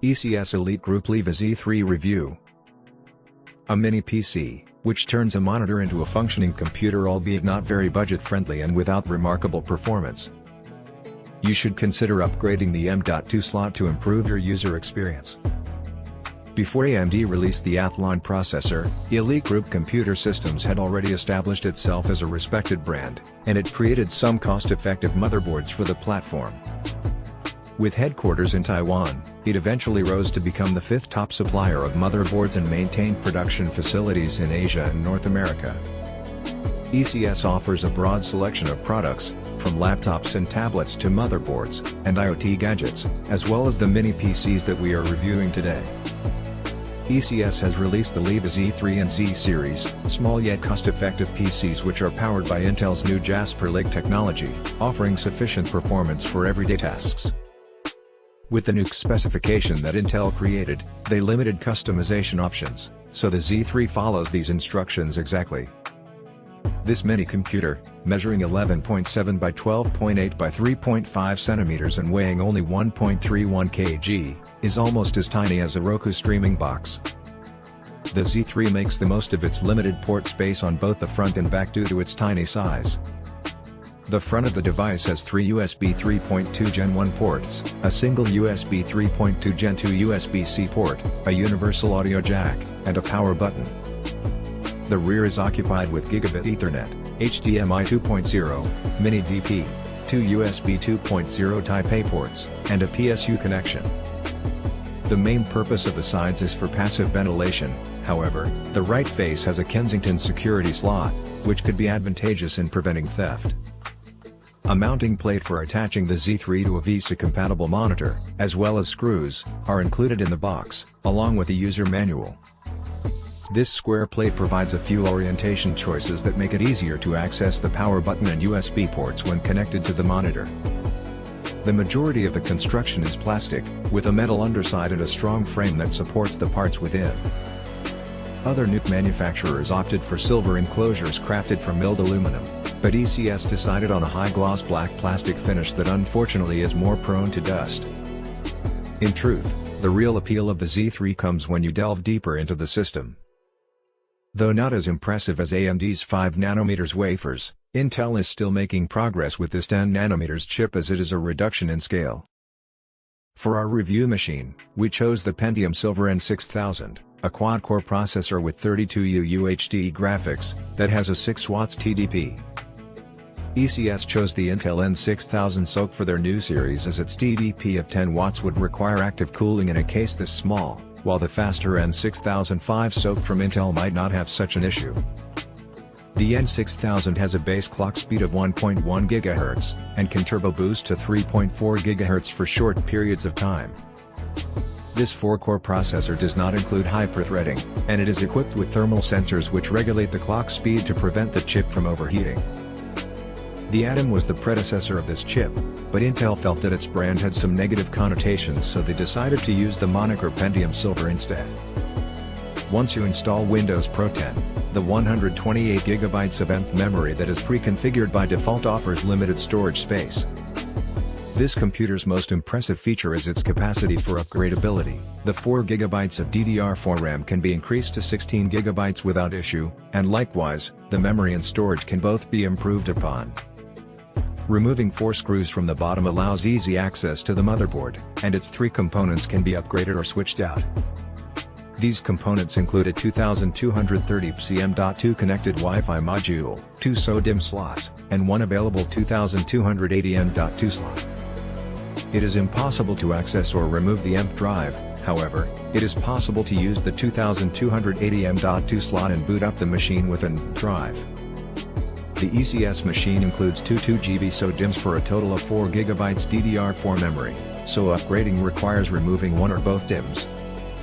ECS EliteGroup LIVA Z3 Review. A mini PC, which turns a monitor into a functioning computer, albeit not very budget-friendly and without remarkable performance. You should consider upgrading the M.2 slot to improve your user experience. Before AMD released the Athlon processor, EliteGroup Computer Systems had already established itself as a respected brand, and it created some cost-effective motherboards for the platform. With headquarters in Taiwan, it eventually rose to become the fifth top supplier of motherboards and maintained production facilities in Asia and North America. ECS offers a broad selection of products, from laptops and tablets to motherboards and IoT gadgets, as well as the mini PCs that we are reviewing today. ECS has released the LIVA Z3 and Z series, small yet cost-effective PCs which are powered by Intel's new Jasper Lake technology, offering sufficient performance for everyday tasks. With the NUC specification that Intel created, they limited customization options, so the Z3 follows these instructions exactly. This mini computer, measuring 11.7 by 12.8 by 3.5 centimeters and weighing only 1.31 kg, is almost as tiny as a Roku streaming box. The Z3 makes the most of its limited port space on both the front and back due to its tiny size. The front of the device has three USB 3.2 Gen 1 ports, a single USB 3.2 Gen 2 USB-C port, a universal audio jack, and a power button. The rear is occupied with Gigabit Ethernet, HDMI 2.0, mini DP, two USB 2.0 Type-A ports, and a PSU connection. The main purpose of the sides is for passive ventilation. However, the right face has a Kensington security slot, which could be advantageous in preventing theft. A mounting plate for attaching the Z3 to a VESA-compatible monitor, as well as screws, are included in the box, along with a user manual. This square plate provides a few orientation choices that make it easier to access the power button and USB ports when connected to the monitor. The majority of the construction is plastic, with a metal underside and a strong frame that supports the parts within. Other NUC manufacturers opted for silver enclosures crafted from milled aluminum, but ECS decided on a high-gloss black plastic finish that unfortunately is more prone to dust. In truth, the real appeal of the Z3 comes when you delve deeper into the system. Though not as impressive as AMD's 5nm wafers, Intel is still making progress with this 10nm chip, as it is a reduction in scale. For our review machine, we chose the Pentium Silver N6000, a quad-core processor with 32U UHD graphics, that has a 6 watts TDP. ECS chose the Intel N6000 SoC for their new series, as its TDP of 10 watts would require active cooling in a case this small, while the faster N6005 SoC from Intel might not have such an issue. The N6000 has a base clock speed of 1.1 GHz, and can turbo boost to 3.4 GHz for short periods of time. This 4-core processor does not include hyperthreading, and it is equipped with thermal sensors which regulate the clock speed to prevent the chip from overheating. The Atom was the predecessor of this chip, but Intel felt that its brand had some negative connotations, so they decided to use the moniker Pentium Silver instead. Once you install Windows Pro 10, the 128GB of EMP memory that is pre-configured by default offers limited storage space. This computer's most impressive feature is its capacity for upgradability. The 4GB of DDR4 RAM can be increased to 16GB without issue, and likewise, the memory and storage can both be improved upon. Removing 4 screws from the bottom allows easy access to the motherboard, and its 3 components can be upgraded or switched out. These components include a 2230 M.2 connected Wi-Fi module, 2 SODIMM slots, and 1 available 2280 M.2 slot. It is impossible to access or remove the EMP drive. However, it is possible to use the 2280 M.2 slot and boot up the machine with an EMP drive. The ECS machine includes two 2GB SODIMMs for a total of 4GB DDR4 memory, so upgrading requires removing one or both DIMMs.